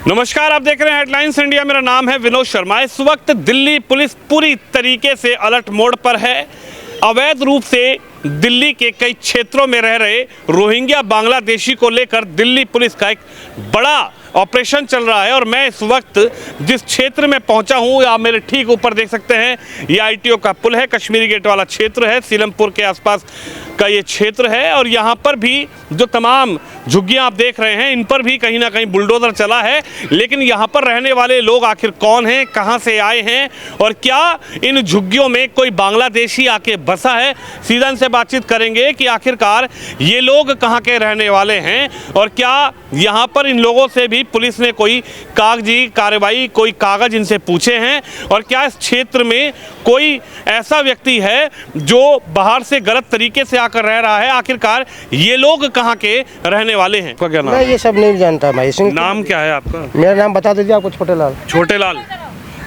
नमस्कार, आप देख रहे हैं हेडलाइंस इंडिया। मेरा नाम है विनोद शर्मा। इस वक्त दिल्ली पुलिस पूरी तरीके से अलर्ट मोड पर है। अवैध रूप से दिल्ली के कई क्षेत्रों में रह रहे रोहिंग्या बांग्लादेशी को लेकर दिल्ली पुलिस का एक बड़ा ऑपरेशन चल रहा है। और मैं इस वक्त जिस क्षेत्र में पहुंचा हूं, आप मेरे ठीक ऊपर देख सकते हैं, ये आईटीओ का पुल है, कश्मीरी गेट वाला क्षेत्र है, सीलमपुर के आसपास का ये क्षेत्र है। और यहाँ पर भी जो तमाम झुग्गियाँ आप देख रहे हैं, इन पर भी कहीं ना कहीं बुलडोज़र चला है। लेकिन यहाँ पर रहने वाले लोग आखिर कौन हैं, कहाँ से आए हैं और क्या इन झुग्गियों में कोई बांग्लादेशी आके बसा है, सीधा इनसे बातचीत करेंगे कि आखिरकार ये लोग कहाँ के रहने वाले हैं और क्या यहाँ पर इन लोगों से भी पुलिस ने कोई कागजी कार्रवाई, कोई कागज इनसे पूछे हैं और क्या इस क्षेत्र में कोई ऐसा व्यक्ति है जो बाहर से गलत तरीके से आकर रह रहा है। आखिरकार ये लोग कहाँ के रहने वाले हैं। आपका क्या नाम? मैं ये सब नहीं जानता भाई। नाम क्या है आपका? मेरा नाम बता दीजिए आपको। छोटे लाल। छोटे लाल।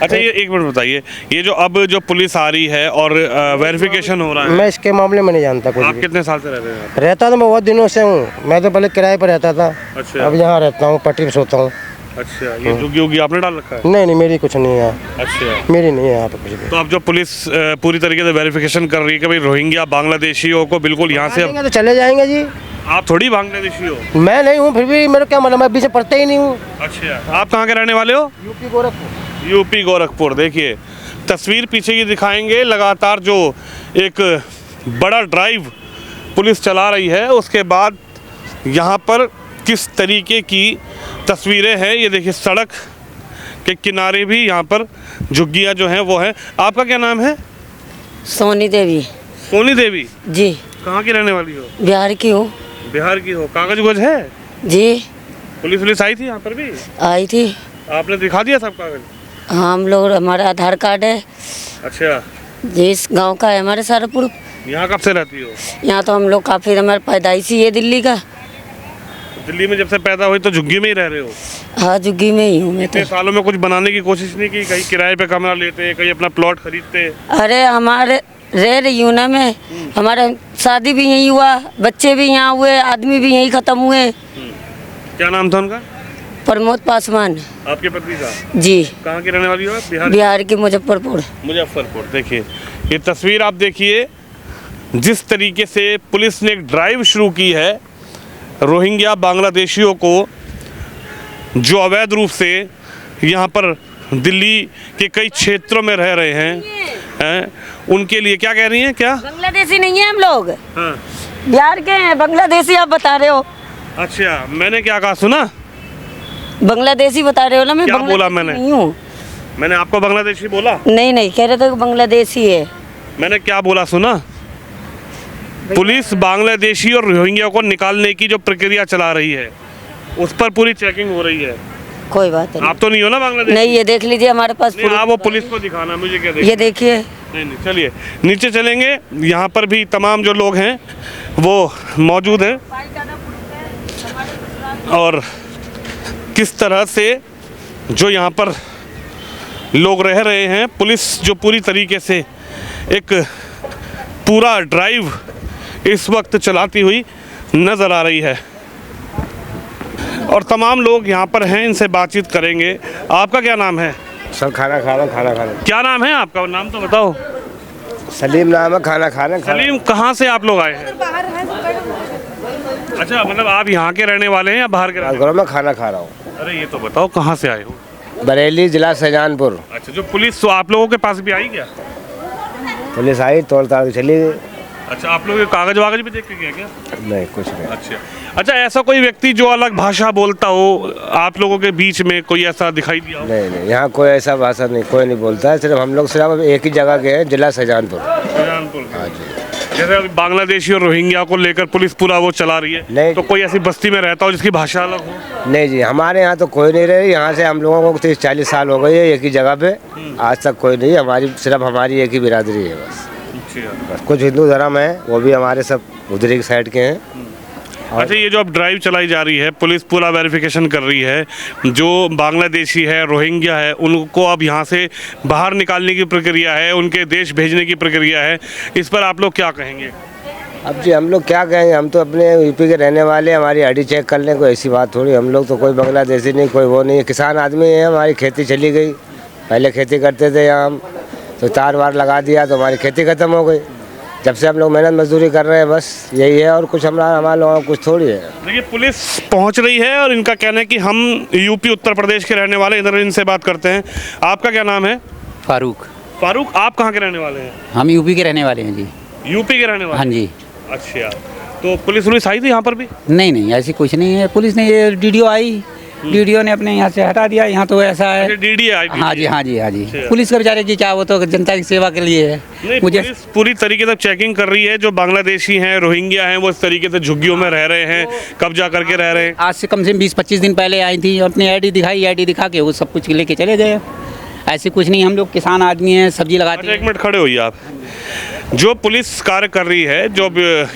अच्छा, ये एक मिनट बताइए, ये जो अब जो पुलिस आ रही है और वेरिफिकेशन हो रहा है, मैं इसके मामले में नहीं जानता कुछ आप भी। कितने साल से रह रहे हैं? रहता तो मैं बहुत दिनों से हूँ। मैं तो पहले किराए पर रहता था। अच्छा। अब यहाँ रहता हूँ, पट्टी पे सोता हूँ। अच्छा, ये झुग्गी उग्गी आपने डाल रखा है? नहीं, मेरी कुछ नहीं है। अच्छा, मेरी नहीं है यहाँ पे कुछ भी। तो अब जो पुलिस पूरी तरीके से वेरिफिकेशन कर रही है कि भाई रोहिंग्या बांग्लादेशियों को बिल्कुल यहाँ से आएंगे तो चले जाएंगे जी। आप थोड़ी बांग्लादेशी हो। मैं नहीं हूँ, फिर भी मेरा क्या मतलब, मैं पीछे पढ़ते ही नहीं हूँ। अच्छा, आप कहाँ के रहने वाले हो? यूपी गोरखपुर। यूपी गोरखपुर। देखिए तस्वीर पीछे की दिखाएंगे। लगातार जो एक बड़ा ड्राइव पुलिस चला रही है, उसके बाद यहाँ पर किस तरीके की तस्वीरें हैं ये देखिए। सड़क के किनारे भी यहाँ पर झुग्गियाँ जो हैं वो हैं। आपका क्या नाम है? सोनी देवी। सोनी देवी जी। कहाँ की रहने वाली हो? बिहार की हूँ। बिहार की हो। कागज वगज है? जी। पुलिस आई थी यहाँ पर भी? आई थी। आपने दिखा दिया सब कागज? हाँ, हम लोग, हमारा आधार कार्ड है। अच्छा, जी, इस गांव का है हमारे सारा प्रूफ। यहाँ कब से रहती हो? यहाँ तो हम लोग काफ़ी, हमारा पैदाइशी है दिल्ली का। दिल्ली में जब से पैदा हुई तो झुग्गी में ही रह रहे हो? हाँ, झुग्गी में ही हूँ मैं इतने तो। सालों में कुछ बनाने की कोशिश नहीं की? कहीं किराए पे कमरा लेते, कहीं अपना प्लॉट खरीदते? अरे हमारे रह रही हूँ ना मैं। हमारा शादी भी यहीं हुआ, बच्चे भी यहाँ हुए, आदमी भी यहीं ख़त्म हुए। क्या नाम था उनका? प्रमोद पासवान। आपके पति का? जी। कहाँ की रहने वाली हो आप? बिहार? बिहार के मुजफ्फरपुर। मुजफ्फरपुर। देखिए ये तस्वीर आप देखिए, जिस तरीके से पुलिस ने एक ड्राइव शुरू की है रोहिंग्या बांग्लादेशियों को जो अवैध रूप से यहाँ पर दिल्ली के कई क्षेत्रों में रह रहे हैं, उनके लिए। क्या कह रही हैं? क्या बांग्लादेशी नहीं है हम लोग? हाँ। बिहार के हैं। बांग्लादेशी आप बता रहे हो? अच्छा, मैंने क्या कहा सुना? बांग्लादेशी बता रहे हो ना? मैं क्या बोला बांग्लादेशी मैंने? नहीं हूँ। मैंने आपको बांग्लादेशी बोला? नहीं, कह रहे थे कि बांग्लादेशी है। मैंने क्या बोला सुना? पुलिस बांग्लादेशी और रोहिंग्या को निकालने की जो प्रक्रिया चला रही है, उस पर पूरी चेकिंग हो रही है। कोई बात नहीं। आप तो नहीं हो ना बांग्लादेश? नहीं, ये देख लीजिए हमारे पास नहीं, आप वो पुलिस को दिखाना, मुझे क्या देखना? ये देखिए। नहीं, चलिए नीचे चलेंगे। यहाँ पर भी तमाम जो लोग हैं वो मौजूद हैं और किस तरह से जो यहाँ पर लोग रह रहे हैं, पुलिस जो पूरी तरीके से एक पूरा ड्राइव इस वक्त चलाती हुई नज़र आ रही है और तमाम लोग यहाँ पर हैं, इनसे बातचीत करेंगे। आपका क्या नाम है? सर खाना खा रहा हूँ। खाना खा रहा हूँ। क्या नाम है आपका? नाम तो बताओ। सलीम नाम है। खाना खा रहे हैं। सलीम, कहाँ से आप लोग आए हैं? अच्छा, मतलब आप यहाँ के रहने वाले हैं या बाहर के रहने वाले? मैं खाना खा रहा हूँ। अरे ये तो बताओ कहाँ से आए हो? बरेली, जिला शाहजहानपुर। अच्छा, जो पुलिस तो आप लोगों के पास भी आई क्या? पुलिस आई, तोड़ ताड़ के चली गई। अच्छा, आप लोग कागज वागज भी देख के गए क्या? नहीं, कुछ नहीं। अच्छा, ऐसा कोई व्यक्ति जो अलग भाषा बोलता हो आप लोगों के बीच में, कोई ऐसा दिखाई दिया हो? नहीं, यहाँ कोई ऐसा भाषा नहीं, कोई नहीं बोलता है। सिर्फ हम लोग सिर्फ एक ही जगह के हैं, जिला शाहजहानपुर। हाँ जी। जैसे अभी बांग्लादेशी और रोहिंग्या को लेकर पुलिस पूरा वो चला रही है, नहीं, तो कोई ऐसी बस्ती में रहता हो जिसकी भाषा अलग हो? नहीं जी, हमारे यहाँ तो कोई नहीं रहे। यहाँ से हम लोगों को 30-40 साल हो गए एक ही जगह पे, आज तक कोई नहीं। सिर्फ हमारी एक ही बिरादरी है बस। कुछ हिंदू धर्म है, वो भी हमारे सब उधरी की साइड के हैं। अच्छा, ये जो अब ड्राइव चलाई जा रही है, पुलिस पूरा वेरिफिकेशन कर रही है, जो बांग्लादेशी है, रोहिंग्या है, उनको अब यहाँ से बाहर निकालने की प्रक्रिया है, उनके देश भेजने की प्रक्रिया है, इस पर आप लोग क्या कहेंगे? अब जी हम लोग क्या कहेंगे, हम तो अपने यूपी के रहने वाले, हमारी आईडी चेक कर लें, कोई ऐसी बात थोड़ी। हम लोग तो कोई बांग्लादेशी नहीं, कोई वो नहीं, किसान आदमी है। हमारी खेती चली गई, पहले खेती करते थे यहाँ हम, तो तार वार लगा दिया तो हमारी खेती ख़त्म हो गई। जब से हम लोग मेहनत मजदूरी कर रहे हैं, बस यही है, और कुछ हमारे लोगों का कुछ थोड़ी है। देखिए पुलिस पहुंच रही है और इनका कहना है कि हम यूपी उत्तर प्रदेश के रहने वाले, इधर इनसे बात करते हैं। आपका क्या नाम है? फारूक। फारूक, आप कहाँ के रहने वाले हैं? हम यूपी के रहने वाले हैं जी। यूपी के रहने वाले? हाँ जी। अच्छा, तो पुलिस आई थी यहाँ पर भी? नहीं नहीं, ऐसी कुछ नहीं है। पुलिस ने, ये डीडीओ आई, डीडीओ ने अपने यहाँ से हटा दिया। यहाँ तो ऐसा है। डीडी आई? हाँ जी, हाँ जी, हाँ जी। अच्छा। पुलिस का बेचारे की क्या, वो तो जनता की सेवा के लिए है। नहीं, मुझे पुलिस पूरी तरीके से चेकिंग कर रही है। जो बांग्लादेशी हैं, रोहिंग्या हैं, वो इस तरीके से झुग्गियों में रह रहे हैं, कब्जा करके रह रहे हैं। आज से कम से कम 20-25 दिन पहले आई थी, अपनी आईडी दिखाई, आईडी दिखा के वो सब कुछ लेके चले गए। ऐसे कुछ नहीं, हम लोग किसान आदमी हैं, सब्जी लगाते अच्छा, हैं। एक मिनट खड़े होइए आप। जो पुलिस कार्य कर रही है, जो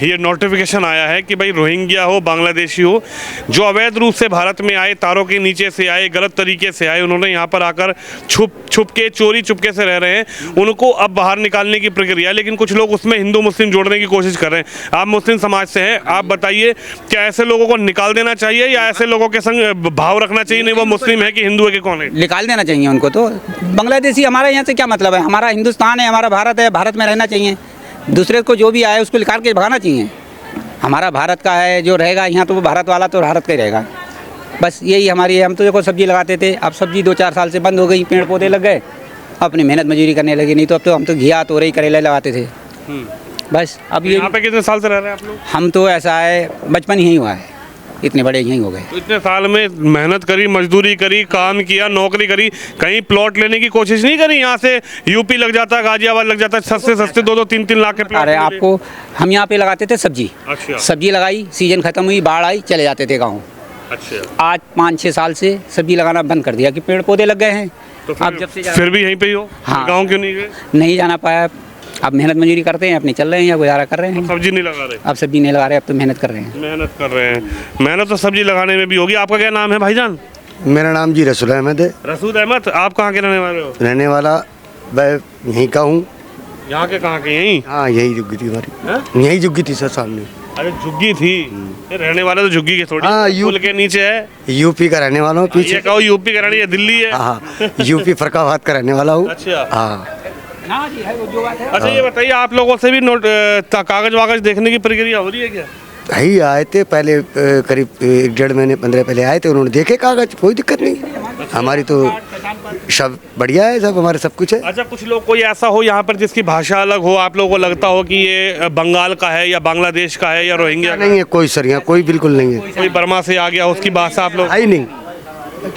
ये नोटिफिकेशन आया है कि भाई रोहिंग्या हो, बांग्लादेशी हो, जो अवैध रूप से भारत में आए, तारों के नीचे से आए, गलत तरीके से आए, उन्होंने यहाँ पर आकर छुप के, चोरी चुपके से रह रहे हैं, उनको अब बाहर निकालने की प्रक्रिया है। लेकिन कुछ लोग उसमें हिंदू मुस्लिम जोड़ने की कोशिश कर रहे हैं। आप मुस्लिम समाज से हैं, आप बताइए, क्या ऐसे लोगों को निकाल देना चाहिए या ऐसे लोगों के संग भाव रखना चाहिए? नहीं वो मुस्लिम है कि हिंदू है कि कौन है? निकाल देना चाहिए उनको। तो बांग्लादेशी हमारा यहाँ से क्या मतलब है? हमारा हिंदुस्तान है, हमारा भारत है, भारत में रहना चाहिए। दूसरे को जो भी आए उसको निकाल के भगाना चाहिए। हमारा भारत का है, जो रहेगा यहाँ तो वो भारत वाला तो भारत का ही रहेगा। बस यही हमारी है। हम तो देखो सब्जी लगाते थे, अब सब्जी 2-4 साल से बंद हो गई, पेड़ पौधे लग गए, अपनी मेहनत मजदूरी करने लगे। नहीं तो अब तो हम तो घिया, तोरई, करेला लगाते थे। बस अब ये यहाँ पे कितने साल से रह रहे हैं आप लोग? हम तो ऐसा है, बचपन यहीं हुआ है, इतने बड़े यहीं हो गए। तो इतने साल में मेहनत करी, मजदूरी करी, काम किया, नौकरी करी, कहीं प्लॉट लेने की कोशिश नहीं करी? यहाँ से यूपी लग जाता, गाजियाबाद लग जाता, सस्ते सस्ते 2-2, 3-3 लाख के प्लॉट। अरे आपको, हम यहाँ पे लगाते थे सब्जी। अच्छा। सब्जी लगाई, सीजन खत्म हुई, बाढ़ आई, चले जाते थे गाँव। अच्छा। आज 5-6 साल से सब्जी लगाना बंद कर दिया कि पेड़ पौधे लग गए हैं। तो अब जब से फिर भी यहीं पे ही हो? हाँ। गाँव क्यों नहीं गए? नहीं जाना पाया। अब मेहनत मजदूरी करते हैं, अपने चल रहे हैं या गुजारा कर रहे हैं। सब्जी नहीं लगा रहे? अब सब्जी नहीं लगा रहे, अब तो मेहनत कर रहे हैं। मेहनत कर रहे हैं। मेहनत तो सब्जी लगाने में भी होगी। आपका क्या नाम है भाईजान? मेरा नाम जी रसूल अहमद है। रसूल अहमद, आप कहाँ के रहने वाले हो? रहने वाला मैं यहीं का हूँ। यहाँ के कहाँ के? यहीं? हाँ, यही झुग्गी थी हमारी। हाँ? यही झुग्गी थी सर, सामने। अरे झुग्गी थी? ये रहने वाले तो झुग्गी के थोड़ी, हाँ, पुल के नीचे है। यूपी का रहने वाला हूँ। ये पीछे कहो यूपी का रहने, ये दिल्ली है। हाँ, यूपी फरकाबाद का रहने वाला हूँ। अच्छा। हाँ। हाँ जी, है वो जो बात है। अच्छा, ये बताइए, आप लोगों से भी कागज वागज देखने की प्रक्रिया हो रही है क्या? भाई आए थे पहले, करीब 1-1.5 महीने 15 पहले आए थे, उन्होंने देखे कागज, कोई दिक्कत नहीं। हमारी तो सब बढ़िया है, सब हमारे सब कुछ है। अच्छा, कुछ लोग कोई ऐसा हो यहाँ पर जिसकी भाषा अलग हो, आप लोगों को लगता हो कि ये बंगाल का है या बांग्लादेश का है या रोहिंग्या का? नहीं है कोई सर, यहाँ कोई बिल्कुल नहीं है। कोई बर्मा से आ गया, उसकी भाषा आप लोग? आई नहीं,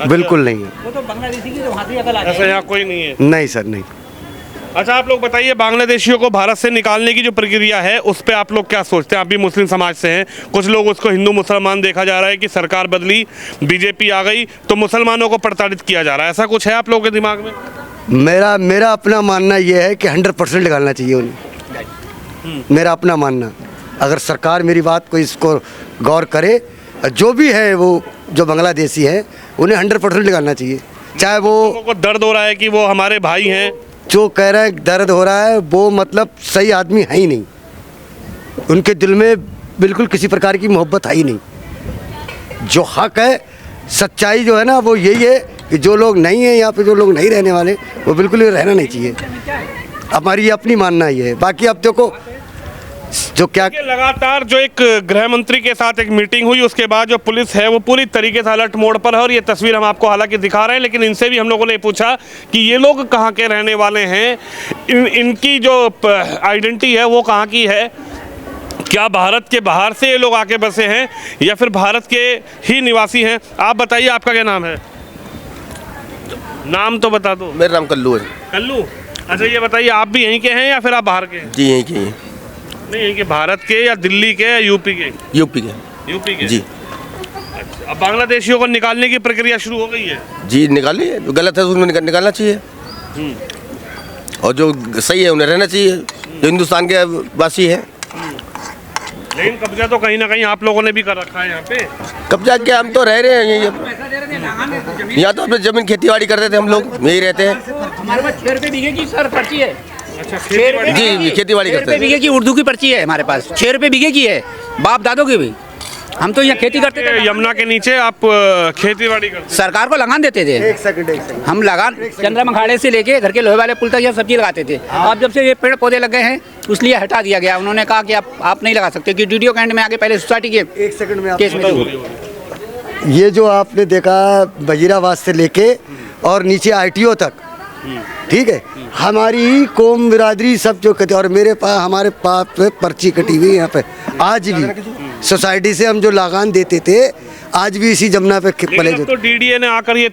बिल्कुल नहीं है। वो तो बांग्लादेशी की तो वहाँ से अकल आ ऐसा यहाँ कोई नहीं है? नहीं सर, नहीं। अच्छा, आप लोग बताइए, बांग्लादेशियों को भारत से निकालने की जो प्रक्रिया है उस पर आप लोग क्या सोचते हैं? आप भी मुस्लिम समाज से हैं, कुछ लोग उसको हिंदू मुसलमान देखा जा रहा है कि सरकार बदली, बीजेपी आ गई तो मुसलमानों को प्रताड़ित किया जा रहा है, ऐसा कुछ है आप लोगों के दिमाग में? मेरा अपना मानना ये है कि 100% निकालना चाहिए उन्हें। मेरा अपना मानना, अगर सरकार मेरी बात को इसको गौर करे, जो भी है वो जो बांग्लादेशी है उन्हें 100% निकालना चाहिए। चाहे वो लोगों को दर्द हो रहा है कि वो हमारे भाई हैं, जो कह रहा है दर्द हो रहा है, वो मतलब सही आदमी है ही नहीं। उनके दिल में बिल्कुल किसी प्रकार की मोहब्बत है ही नहीं। जो हक है, सच्चाई जो है ना, वो यही है कि जो लोग नहीं है यहाँ पे, जो लोग नहीं रहने वाले, वो बिल्कुल ही रहना नहीं चाहिए। हमारी ये अपनी मानना ये है। बाकी अब देखो जो क्या लगातार जो एक गृह मंत्री के साथ एक मीटिंग हुई, उसके बाद जो पुलिस है वो पूरी तरीके से अलर्ट मोड पर है। और ये तस्वीर हम आपको हालांकि दिखा रहे हैं, लेकिन इनसे भी हम लोगों ने पूछा कि ये लोग कहाँ के रहने वाले हैं, इनकी जो आइडेंटिटी है वो कहाँ की है, क्या भारत के बाहर से ये लोग आके बसे हैं या फिर भारत के ही निवासी हैं? आप बताइए, आपका क्या नाम है? नाम तो बता दो। मेरा नाम कल्लू है। कल्लू, अच्छा ये बताइए, आप भी यहीं के हैं या फिर आप बाहर के हैं? जी यहीं के हैं। नहीं, यहीं के, भारत के या दिल्ली के या यूपी के? यूपी के। यूपी के जी। अच्छा, अब बांग्लादेशियों को निकालने की प्रक्रिया शुरू हो गई है? जी निकालिए, जो गलत है उसमें निकालना चाहिए और जो सही है उन्हें रहना चाहिए, जो हिंदुस्तान के वासी है। लेकिन कब्जा तो कहीं ना कहीं आप लोगों ने भी कर रखा है यहाँ पे। कब्जा क्या, हम तो रह रहे हैं यहीं। यहाँ तो अपने जमीन खेती बाड़ी करते थे हम लोग, यहीं रहते हैं। हमारे पास 6 रुपये बीघे की सर पर्ची है। अच्छा, 6 रुपए जी, खेती-बाड़ी करते हैं। बीघे की उर्दू की पर्ची है हमारे पास, 6 रुपए बीघे की है, बाप दादों की भी। हम तो यहाँ खेती करते थे, यमुना के नीचे आप खेती बाड़ी करते सरकार को लगान देते थे। एक सेकंड हम लगान चंद्रमा खाड़े से लेके घर के लोहे वाले पुल तक यहाँ सब्जी लगाते थे। अब जब से ये पेड़ पौधे लग गए हैं उसलिए हटा दिया गया। उन्होंने कहा कि आप नहीं लगा सकते, कि डीडीओ कैंट में आगे पहले सोसाइटी के एक सेकंड में केस में ये जो आपने देखा वजीराबाद से लेके और नीचे आईटीओ तक, ठीक है, हमारी कौम बिरादरी सब जो कहते, और मेरे पास हमारे पास पे पर्ची कटी हुई है यहाँ पे। आज भी सोसाइटी से हम जो लगान देते थे, आज भी इसी जमुना पे पले लेकिन अब तो डीडीए ने आकर ये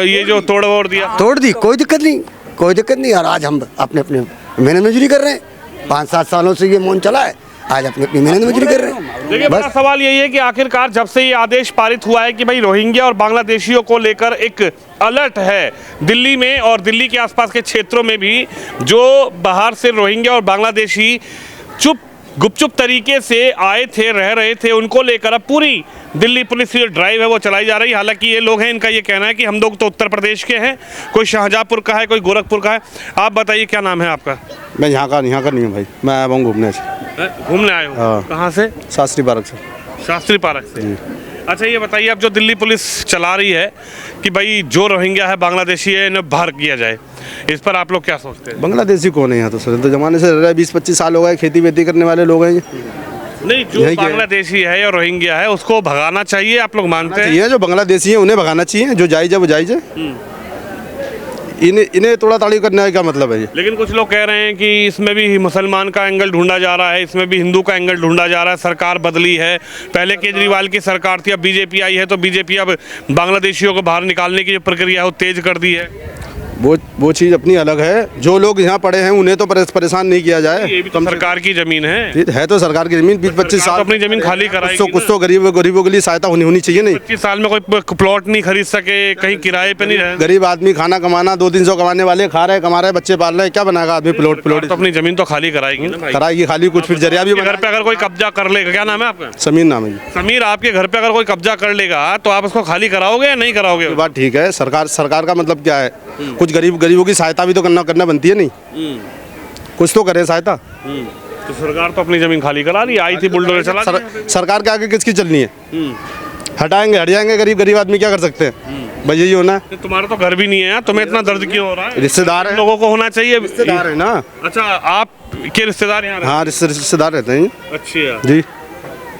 ये जो तोड़ दिया, तोड़ दी। कोई दिक्कत नहीं, कोई दिक्कत नहीं। और आज हम अपने अपने मेहनत मजदूरी कर रहे हैं। 5-7 सालों से ये मौन चला है, आज अपनी अपनी मेहनत मजदूरी कर रहे हैं। देखिए बड़ा सवाल यही है कि आखिरकार जब से ये आदेश पारित हुआ है कि भाई रोहिंग्या और बांग्लादेशियों को लेकर एक अलर्ट है दिल्ली में और दिल्ली के आसपास के क्षेत्रों में भी, जो बाहर से रोहिंग्या और बांग्लादेशी गुपचुप तरीके से आए थे, रह रहे थे, उनको लेकर अब पूरी दिल्ली पुलिस की जो ड्राइव है वो चलाई जा रही है। हालांकि ये लोग हैं, इनका ये कहना है कि हम लोग तो उत्तर प्रदेश के हैं, कोई शाहजहाँपुर का है, कोई गोरखपुर का है। आप बताइए क्या नाम है आपका? मैं यहाँ का नहीं हूँ भाई, मैं आया हूँ घूमने से। घूमने आए हो? हाँ। कहाँ से? शास्त्री पार्क से। शास्त्री पार्क से। अच्छा ये बताइए, अब जो दिल्ली पुलिस चला रही है कि भाई जो रोहिंग्या है, बांग्लादेशी है, इन्हें बाहर किया जाए, इस पर आप लोग क्या सोचते हैं? बांग्लादेशी कौन है यहाँ? तो सर तो जमाने से रह रहा है, 20-25 साल हो गए, खेती वेती करने वाले लोग हैं ये। नहीं, जो बांग्लादेशी है या रोहिंग्या है उसको भगाना चाहिए, आप लोग मानते हैं? ये जो बांग्लादेशी है उन्हें भगाना चाहिए, जो जायज़ है वो जायज़ है। इन्हें तोड़ा ताड़ी करने का क्या मतलब है ये? लेकिन कुछ लोग कह रहे हैं कि इसमें भी मुसलमान का एंगल ढूंढा जा रहा है, इसमें भी हिंदू का एंगल ढूंढा जा रहा है। सरकार बदली है, पहले केजरीवाल की सरकार थी, अब बीजेपी आई है, तो बीजेपी अब बांग्लादेशियों को बाहर निकालने की जो प्रक्रिया है वो तेज कर दी है। वो चीज़ अपनी अलग है। जो लोग यहाँ पड़े हैं उन्हें तो परेशान नहीं किया जाए। ये भी तो सरकार की जमीन है तो सरकार की जमीन 20-25 साल अपनी जमीन खाली कराएगी। कुछ तो गरीबों के लिए सहायता होनी चाहिए। नहीं 25 साल में कोई प्लॉट नहीं खरीद सके, कहीं किराए पे नहीं रहे। गरीब आदमी खाना कमाना 200-300 कमाने वाले खा रहे, कमा रहे, बच्चे पाल रहे, क्या बनाएगा आदमी? प्लॉट तो अपनी जमीन तो खाली कराएगी ना भाई। कराएगी खाली, कुछ फिर जरिया भी। घर पे अगर कोई कब्जा कर लेगा, क्या नाम है आपका? समीर नाम है। समीर, आपके घर पे अगर कोई कब्जा कर लेगा तो आप उसको खाली कराओगे या नहीं कराओगे? बात ठीक है। सरकार का मतलब क्या है? कुछ गरीबों की सहायता भी तो करना बनती है। नहीं कुछ तो करे सहायता। तो सरकार तो अपनी जमीन खाली करा रही, आई थी बुलडोजर चला सरकार के आगे किसकी चलनी है? हटाएंगे हट जाएंगे, गरीब आदमी क्या कर सकते हैं? भाई यही होना है। तुम्हारा तो घर भी नहीं है यार, तुम्हें इतना दर्द क्यों हो रहा है? रिश्तेदार है, लोगों को होना चाहिए। रिश्तेदार है ना। अच्छा, आप के रिश्तेदार यहाँ? हाँ, रिश्तेदार रहते हैं। अच्छा जी।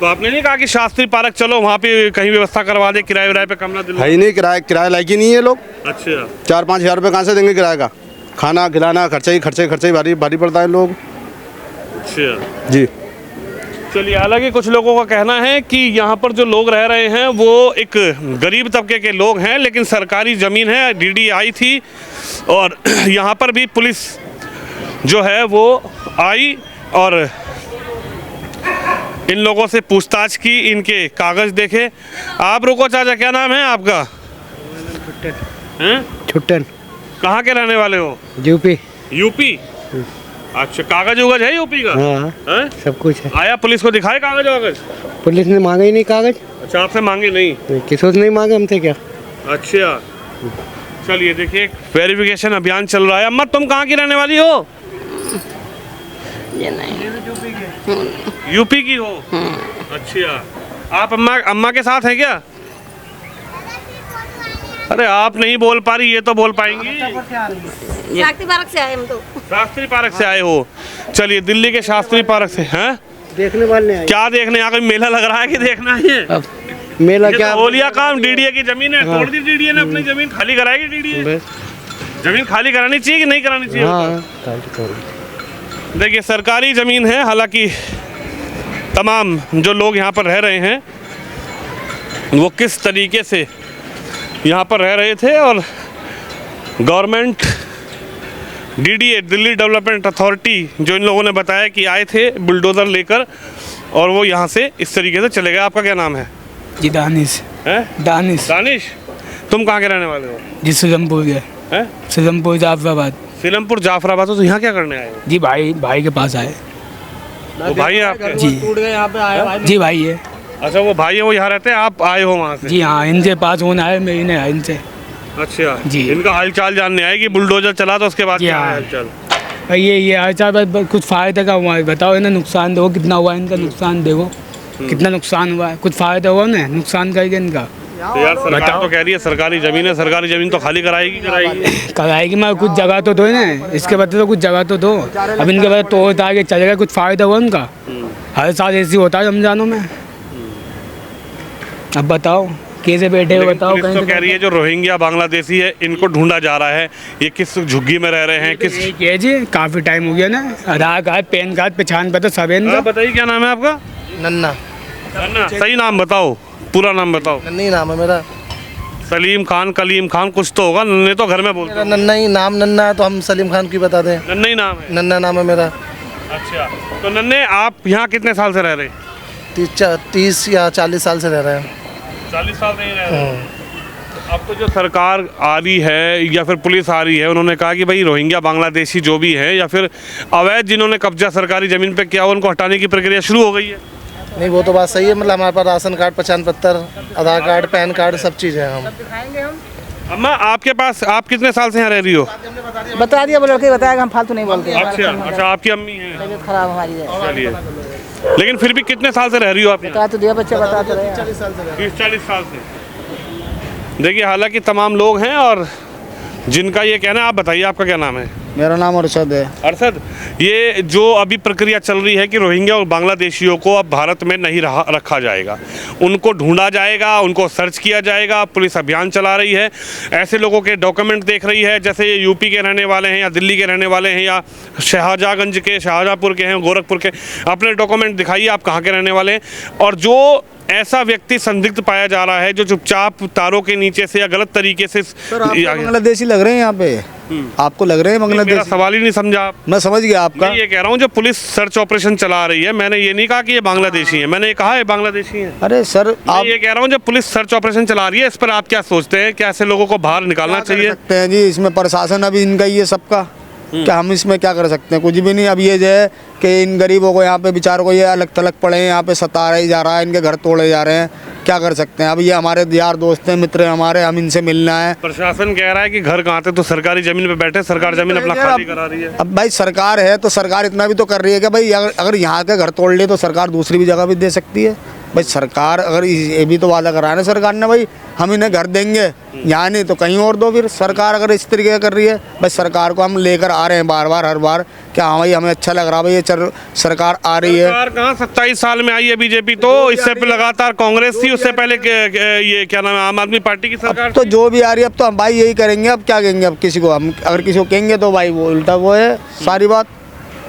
तो आपने नहीं कहा कि शास्त्री पार्क चलो, वहाँ पे कहीं व्यवस्था करवा दे, किराए पे कम ना दिलवा? है ही नहीं, किराया लायक ही नहीं है लोग। अच्छा, 4-5 हज़ार रुपये कहाँ से देंगे किराए का? खाना खिलाना खर्चे भारी पड़ता है लोग। अच्छा जी। चलिए, हालांकि कुछ लोगों का कहना है कि यहाँ पर जो लोग रह रहे हैं वो एक गरीब तबके के लोग हैं, लेकिन सरकारी ज़मीन है, डीडी आई थी और यहाँ पर भी पुलिस जो है वो आई और इन लोगों से पूछताछ की, इनके कागज़ देखे। आप रुको चाचा, क्या नाम है आपका? छुट्टन। कहाँ के रहने वाले हो? यूपी। यूपी? अच्छा, कागज उगज है यूपी का? हाँ, सब कुछ है। आया पुलिस को दिखाए कागज वागज? पुलिस ने मांगा ही नहीं कागज। अच्छा, आपसे मांगे नहीं? किसी ने नहीं मांगे, हमसे क्या। अच्छा, चलिए देखिए, वेरिफिकेशन अभियान चल रहा है। अम्मा, तुम कहाँ की रहने वाली हो? यूपी की हो? अच्छा, आप अम्मा के साथ हैं क्या? अरे आप नहीं बोल पा रही, ये तो बोल पाएंगी। शास्त्री पार्क से आए हम तो। शास्त्री पार्क से आए हो? चलिए, दिल्ली के शास्त्री पार्क से हैं? देखने वाले आए। क्या देखने? यहाँ कोई मेला लग रहा है कि देखना है? मेला ये क्या? तो ओलिया काम, डीडीए की जमीन है, तोड़ दी डीडीए ने अपनी जमीन, खाली कराएगी डीडीए? जमीन खाली करानी चाहिए कि नहीं करानी चाहिए? देखिए, सरकारी ज़मीन है, हालांकि तमाम जो लोग यहाँ पर रह रहे हैं वो किस तरीके से यहाँ पर रह रहे थे और government DDA, Delhi development authority, जो इन लोगों ने बताया कि आए थे बुलडोज़र लेकर और वो यहाँ से इस तरीके से चले गए। आपका क्या नाम है? जी दानिश है। दानिश। दानिश, तुम कहाँ के रहने वाले हो? जी सीलमपुर के। हैं? सीलमपुर जाफराबाद। सीलमपुर जाफराबाद। तो यहाँ क्या करने आए हो? जी भाई के पास आए। वो भाई है आपके? जी जी भाई है। अच्छा, वो भाई है, वो यहाँ रहते हैं, आप आए हो वहाँ से? जी हाँ, इनसे पास होना है, मैं इन्हें इनसे। अच्छा जी। इनका हालचाल जानने आए कि बुलडोजर चला तो उसके बाद जी क्या हाँ। हालचाल? ये अच्छा बस कुछ फ़ायदा का हुआ है, बताओ इन्हें नुकसान देखो कितना हुआ है इनका, नुकसान देखो कितना नुकसान हुआ है, कुछ फ़ायदा हुआ ना, नुकसान करके इनका। तो यार सरकार तो कह रही है सरकारी ज़मीन है, सरकारी ज़मीन तो खाली कराएगी मैं कुछ जगह तो दो ना, इसके बदले तो कुछ जगह तो दो। अब इनके बदले तो आगे चलेगा, कुछ फ़ायदा हुआ उनका? हर साल ऐसे होता है रमजानों में। अब बताओ कैसे बैठे हो, बताओ। पुलिस तो कह रही है जो रोहिंग्या बांग्लादेशी है इनको ढूंढा जा रहा है, ये किस झुग्गी में रह रहे हैं, किस ये जी काफ़ी टाइम हो गया ना, आधार कार्ड पैन कार्ड पहचान पत्र सब है इनका। बताइए क्या नाम है आपका? नन्ना। नन्ना, सही नाम बताओ, पूरा नाम बताओ। नन्ना ही नाम है मेरा। सलीम खान, कलीम खान कुछ तो होगा, नन्ने तो घर में बोलते मेरा नन्ना ही नाम, नन्ना है तो हम सलीम खान की बता दें। नन्ना ही नाम है? नन्ना नाम है मेरा। अच्छा, तो नन्ने आप यहाँ कितने साल से रह रहे? 30 या 40 साल से रह रहे हैं। 40 साल से ही रह रहे हैं। अब तो जो सरकार आ रही है या फिर पुलिस आ रही है, उन्होंने कहा कि भाई रोहिंग्या बांग्लादेशी जो भी है या फिर अवैध जिन्होंने कब्जा सरकारी ज़मीन पे किया उनको हटाने की प्रक्रिया शुरू हो गई है। नहीं वो तो बात सही है, मतलब हमारे पास राशन कार्ड, पहचान पत्र, आधार कार्ड, पैन कार्ड सब चीज़ है। हम अम्मा आपके पास, आप कितने साल से यहाँ रह रही हो? बता दिया, वो लड़के बताया, हम फालतू नहीं बोलते। अच्छा, आपकी अम्मी है? तबीयत खराब हमारी है। चलिए, लेकिन फिर भी कितने साल से रह रही हो आप? बता तो दिया, बच्चे बता तो रहे। 30-40 साल से। देखिए हालांकि तमाम लोग हैं और जिनका ये कहना है, आप बताइए आपका क्या नाम है? मेरा नाम अरशद है। अरशद, ये जो अभी प्रक्रिया चल रही है कि रोहिंग्या और बांग्लादेशियों को अब भारत में नहीं रखा जाएगा, उनको ढूंढा जाएगा, उनको सर्च किया जाएगा, पुलिस अभियान चला रही है, ऐसे लोगों के डॉक्यूमेंट देख रही है जैसे ये यूपी के रहने वाले हैं या दिल्ली के रहने वाले हैं या शाहजहाँगंज के, शाहजहाँपुर के हैं, गोरखपुर के, अपने डॉक्यूमेंट दिखाइए आप कहाँ के रहने वाले हैं। और जो ऐसा व्यक्ति संदिग्ध पाया जा रहा है जो चुपचाप तारों के नीचे से या गलत तरीके से, बांग्लादेशी लग रहे हैं यहाँ पे, आपको लग रहे हैं बांग्लादेशी? मेरा सवाल ही नहीं समझा आप। मैं समझ गया आपका। मैं ये कह रहा हूँ जो पुलिस सर्च ऑपरेशन चला रही है, मैंने ये नहीं कहा कि ये बांग्लादेशी है, मैंने ये कहा है बांग्लादेशी है। अरे सर आप, ये कह रहा हूँ जब पुलिस सर्च ऑपरेशन चला रही है इस पर आप क्या सोचते हैं, क्या ऐसे लोगों को बाहर निकालना चाहिए? सकते हैं जी, इसमें प्रशासन अभी इनका ही है सबका, क्या हम इसमें क्या कर सकते हैं? कुछ भी नहीं। अब ये जो है कि इन गरीबों को यहाँ पे बेचारों को ये अलग थलग पड़े हैं, यहाँ पे सताया ही जा रहा है, इनके घर तोड़े जा रहे हैं, क्या कर सकते हैं? अब ये हमारे यार दोस्त हैं, मित्र हैं हमारे, हम इनसे मिलना है। प्रशासन कह रहा है कि घर कहाँ थे, तो सरकारी जमीन पे बैठे, सरकार जमीन अपना खाली करा रही है। अब भाई सरकार है तो सरकार इतना भी तो कर रही है कि भाई अगर यहाँ के घर तोड़ ले तो सरकार दूसरी भी जगह भी दे सकती है। भाई सरकार अगर ये भी तो वादा करा है ना सरकार ने, भाई हम इन्हें घर देंगे, यहाँ नहीं तो कहीं और दो। फिर सरकार अगर इस तरीके कर रही है, भाई सरकार को हम लेकर आ रहे हैं बार बार हर बार, क्या हाँ भाई हमें अच्छा लग रहा है भाई ये सरकार आ रही है। सरकार कहाँ 27 साल में आई है बीजेपी, तो इससे लगातार कांग्रेस थी, उससे पहले ये क्या नाम है आम आदमी पार्टी की सरकार। तो जो भी आ रही है अब तो हम भाई यही करेंगे, अब क्या कहेंगे? अब किसी को हम अगर किसी को कहेंगे तो भाई वो उल्टा वो है सारी बात।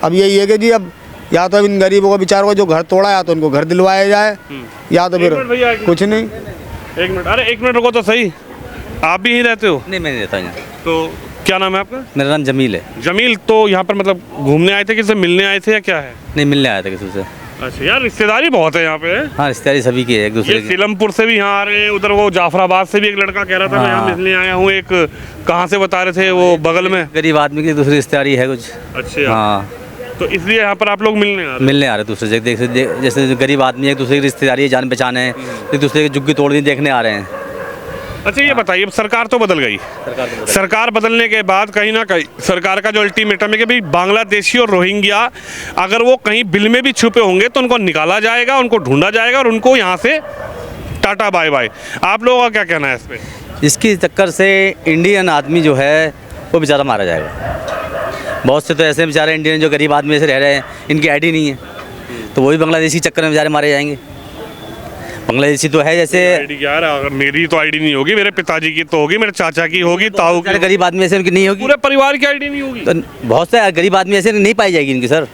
अब यही है कि जी अब या तो इन गरीबों को बेचारों को जो घर तोड़ा या तो उनको घर दिलवाया जाए, या तो फिर कुछ नहीं। एक मिनट, अरे एक मिनट रुको तो सही, आप भी यहीं रहते हो? नहीं मैं नहीं रहता यहाँ। तो क्या नाम है आपका? मेरा नाम जमील है। जमील, तो यहाँ पर मतलब घूमने आए थे, किसी से मिलने आए थे या क्या है? नहीं मिलने आया था किसी से। अच्छा यार, रिश्तेदारी बहुत है यहाँ पे। हाँ रिश्तेदारी सभी की है एक दूसरे की। सीलमपुर से भी यहाँ आ रहे हैं, उधर वो जाफराबाद से भी एक लड़का कह रहा था मैं यहाँ मिलने आया हूँ, एक कहाँ से बता रहे थे वो बगल में, गरीब आदमी की दूसरी रिश्तेदारी है कुछ। अच्छा हाँ, तो इसलिए यहाँ पर आप लोग मिलने आ रहे हैं? दूसरे से, जैसे जो गरीब आदमी है एक दूसरे की रिश्तेदारी है, जान पहचान है, एक दूसरे की जुग्गी तोड़नी देखने आ रहे हैं। अच्छा ये बताइए, सरकार तो बदल गई, सरकार बदलने के बाद कहीं ना कहीं सरकार का जो अल्टीमेटम है कि भाई बांग्लादेशी और रोहिंग्या अगर वो कहीं बिल में भी छुपे होंगे तो उनको निकाला जाएगा, उनको ढूंढा जाएगा और उनको यहाँ से टाटा बाय बाय। आप लोगों का क्या कहना है इस पर? इसकी चक्कर से इंडियन आदमी जो है वो बेचारा मारा जाएगा। बहुत से तो ऐसे बेचारे इंडियन जो गरीब आदमी ऐसे रह रहे हैं, इनकी आईडी नहीं है, तो वही बांग्लादेशी चक्कर में बेचारे मारे जाएंगे। बांग्लादेशी तो है जैसे आईडी क्या है, मेरी तो आईडी नहीं होगी, मेरे पिताजी की तो होगी, मेरे चाचा की होगी, ताऊ की। गरीब आदमी ऐसे उनकी नहीं होगी, पूरे परिवार की आईडी नहीं होगी। तो बहुत से गरीब आदमी ऐसे नहीं पाई जाएगी इनकी सर।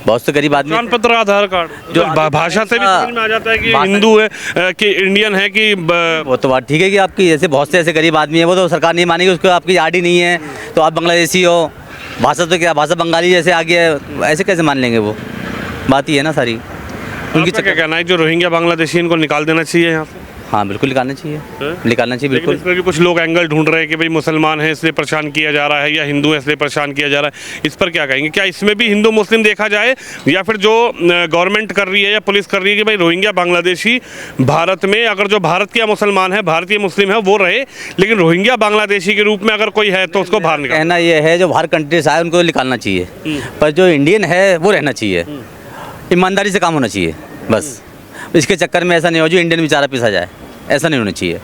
बहुत से गरीब आदमी, पहचान पत्र, आधार कार्ड, जो भाषा से भी समझ में आ जाता है कि हिंदू है कि इंडियन है कि वो तो बात ठीक है कि आपकी जैसे बहुत से ऐसे गरीब आदमी है, वो तो सरकार नहीं मानेगी, उसको आपकी आईडी नहीं है तो आप बांग्लादेशी हो। भाषा तो क्या, भाषा बंगाली जैसे आ गया है, ऐसे कैसे मान लेंगे? वो बात ही है ना सारी। उनकी क्या कहना है जो रोहिंग्या बांग्लादेशी इनको निकाल देना चाहिए यहाँ से? हाँ बिल्कुल निकालना चाहिए, निकालना चाहिए लेकिन बिल्कुल। इसमें भी कुछ लोग एंगल ढूंढ रहे हैं कि भाई मुसलमान है इसलिए परेशान किया जा रहा है या हिंदू है इसलिए परेशान किया जा रहा है, इस पर क्या कहेंगे? क्या इसमें भी हिंदू मुस्लिम देखा जाए, या फिर जो गवर्नमेंट कर रही है या पुलिस कर रही है कि भाई रोहिंग्या बांग्लादेशी भारत में, अगर जो भारत का मुसलमान है, भारतीय मुस्लिम है वो रहे, लेकिन रोहिंग्या बांग्लादेशी के रूप में अगर कोई है तो उसको बाहर निकाल? कहना ये है जो बाहर कंट्री से आए उनको निकालना चाहिए, पर जो इंडियन है वो रहना चाहिए, ईमानदारी से काम होना चाहिए बस। इसके चक्कर में ऐसा नहीं हो जो इंडियन बेचारा पिसा जाए, ऐसा नहीं होना चाहिए।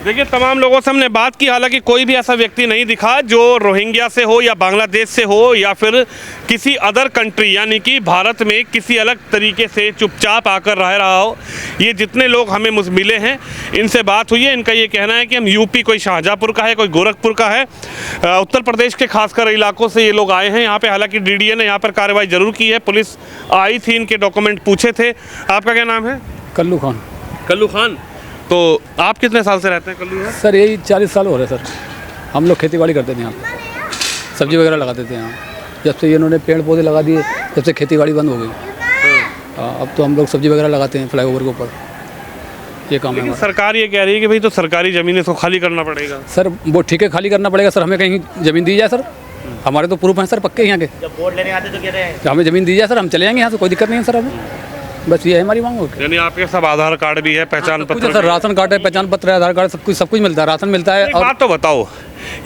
देखिए तमाम लोगों से हमने बात की, हालांकि कोई भी ऐसा व्यक्ति नहीं दिखा जो रोहिंग्या से हो या बांग्लादेश से हो या फिर किसी अदर कंट्री यानी कि भारत में किसी अलग तरीके से चुपचाप आकर रह रहा हो। ये जितने लोग हमें मिले हैं इनसे बात हुई है, इनका ये कहना है कि हम यूपी, कोई शाहजहाँपुर का है, कोई गोरखपुर का है, उत्तर प्रदेश के खासकर इलाकों से ये लोग आए हैं यहाँ पे। हालांकि डीडीए ने यहाँ पर कार्रवाई जरूर की है, पुलिस आई थी, इनके डॉक्यूमेंट पूछे थे। आपका क्या नाम है? कल्लू खान। कल्लू खान, तो आप कितने साल से रहते हैं कल्लू में? सर यही 40 साल हो रहे हैं सर। हम लोग खेती बाड़ी करते थे यहाँ, सब्जी वगैरह लगाते थे यहाँ। जब से इन्होंने पेड़ पौधे लगा दिए तब से खेती बाड़ी बंद हो गई। अब तो हम लोग सब्जी वगैरह लगाते हैं फ्लाईओवर के ऊपर, ये काम है हमारा। सरकार ये कह रही है कि भाई तो सरकारी ज़मीन इसको खाली करना पड़ेगा। सर वो ठीक है, खाली करना पड़ेगा सर, हमें कहीं ज़मीन दी जाए सर, हमारे तो प्रूफ हैं सर पक्के यहाँ के। जब वोट लेने आते तो कह रहे हैं हमें ज़मीन दी जाए सर, हम चले जाएंगे यहाँ से, कोई दिक्कत नहीं है सर हमें, बस ये है हमारी मांग। यानी आपके सब आधार कार्ड भी है, पहचान पत्र सर, राशन कार्ड है, पहचान पत्र है, आधार कार्ड, सब कुछ मिलता है, राशन मिलता है। एक बात तो बताओ,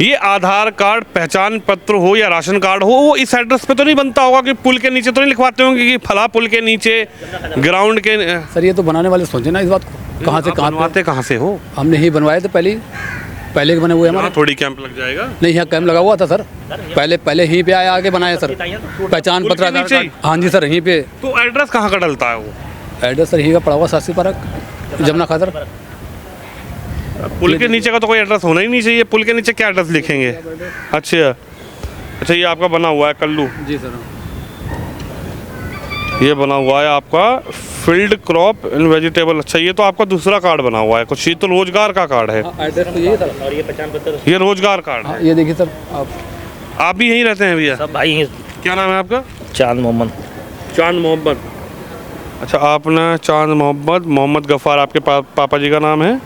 ये आधार कार्ड, पहचान पत्र हो या राशन कार्ड हो, वो इस एड्रेस पे तो नहीं बनता होगा कि पुल के नीचे तो नहीं लिखवाते होंगे कि फला पुल के नीचे ग्राउंड के? सर ये तो बनाने वाले सोचे ना इस बात को, कहाँ से कहाँ से हो? हमने ही बनवाए थे पहले के बने हुए हमारे। थोड़ी कैंप लग जाएगा? नहीं, यहाँ कैंप लगा हुआ था सर, पहले यहीं पे आया, आगे बनाया सर, पहचान पत्र, आधार कार्ड। हाँ जी सर, यहीं पे। तो एड्रेस कहाँ का डलता है वो? एड्रेस सर यहीं का पड़ा हुआ, शास्त्री पार्क, जमुना खातर। पुल के नीचे का तो कोई एड्रेस होना ही नहीं चाहिए, पुल के नीचे क्या एड्रेस लिखेंगे? अच्छा ये आपका बना हुआ है कल्लू? जी सर, ये बना हुआ है आपका फील्ड क्रॉप एंड वेजिटेबल। अच्छा ये तो आपका दूसरा कार्ड बना हुआ है कुछ, ये तो रोजगार का कार्ड है। एड्रेस तो यही सर, और ये पहचान पत्र, ये रोजगार कार्ड है। ये देखिए सर, आप भी यहीं रहते हैं भैया? सब भाई। क्या नाम है आपका? चांद मोहम्मद। चांद मोहम्मद, अच्छा आपने चांद मोहम्मद गफ़ार आपके पापा जी का नाम है।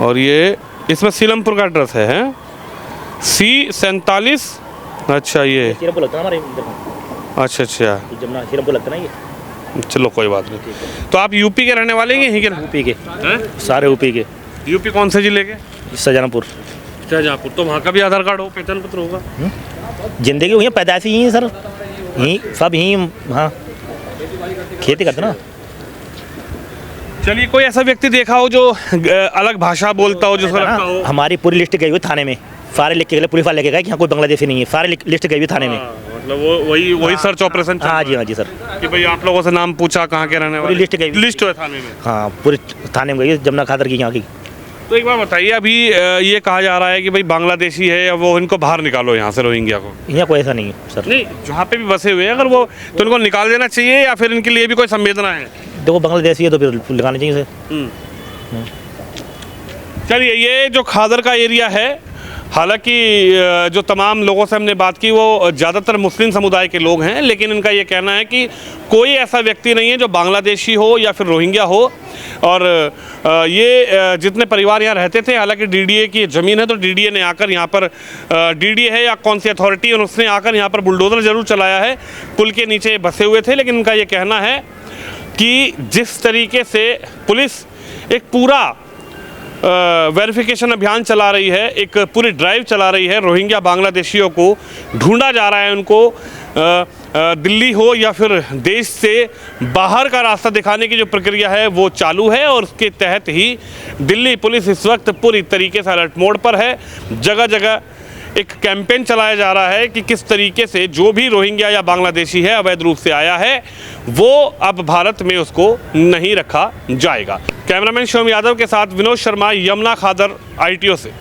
और ये इसमें सीलमपुर का एड्रेस है C47। अच्छा ये अच्छा सीलमपुर लगता है ये। चलो कोई बात नहीं। तो आप यूपी के रहने वाले हैं? यहीं के? यूपी के सारे यूपी के। यूपी कौन से जिले के? शाहजहाँपुर। शाहजहाँपुर, तो वहाँ का भी आधार कार्ड हो, पहचान पत्र होगा? जिंदगी हुई है, पैदाइश यहीं है सर, यहीं सब यहीं, हाँ खेती करते ना। चलिए, कोई ऐसा व्यक्ति देखा हो जो अलग भाषा बोलता हो, जिसको लगता हो? हमारी पूरी लिस्ट गई हुई थाने में, सारे लिख के गए, पुलिस वाले लेके गए कि यहाँ कोई बांग्लादेशी नहीं है, सारे लिस्ट गई हुई थाने में। मतलब वो वही सर्च ऑपरेशन? हाँ जी सर, कि भाई आप लोगों से नाम पूछा कहाँ के रहने वाले? लिस्ट गई, लिस्ट है थाने में? हाँ पूरी थाने में गई, जमुना खातर की यहाँ की। तो एक बार बताइए, अभी ये कहा जा रहा है कि भाई बांग्लादेशी है, वो इनको बाहर निकालो यहाँ से, रोहिंग्या को। यहाँ कोई ऐसा नहीं है सर। नहीं, जहाँ पे भी बसे हुए हैं अगर वो, तो इनको निकाल देना चाहिए या फिर इनके लिए भी कोई संवेदना है? देखो बांग्लादेशी है तो फिर लगाना चाहिए सर। चलिए, ये जो खादर का एरिया है, हालांकि जो तमाम लोगों से हमने बात की वो ज़्यादातर मुस्लिम समुदाय के लोग हैं, लेकिन इनका ये कहना है कि कोई ऐसा व्यक्ति नहीं है जो बांग्लादेशी हो या फिर रोहिंग्या हो। और ये जितने परिवार यहाँ रहते थे, हालांकि डीडीए की ज़मीन है, तो डीडीए ने आकर यहाँ पर, डीडीए है या कौन सी अथॉरिटी, और उसने आकर यहाँ पर बुलडोज़र ज़रूर चलाया है, पुल के नीचे बसे हुए थे। लेकिन इनका ये कहना है कि जिस तरीके से पुलिस एक पूरा वेरिफिकेशन अभियान चला रही है, एक पूरी ड्राइव चला रही है, रोहिंग्या बांग्लादेशियों को ढूंढा जा रहा है, उनको दिल्ली हो या फिर देश से बाहर का रास्ता दिखाने की जो प्रक्रिया है वो चालू है। और उसके तहत ही दिल्ली पुलिस इस वक्त पूरी तरीके से अलर्ट मोड पर है। जगह जगह एक कैंपेन चलाया जा रहा है कि किस तरीके से जो भी रोहिंग्या या बांग्लादेशी है, अवैध रूप से आया है, वो अब भारत में उसको नहीं रखा जाएगा। कैमरामैन शिवम यादव के साथ विनोद शर्मा, यमुना खादर, ITO से।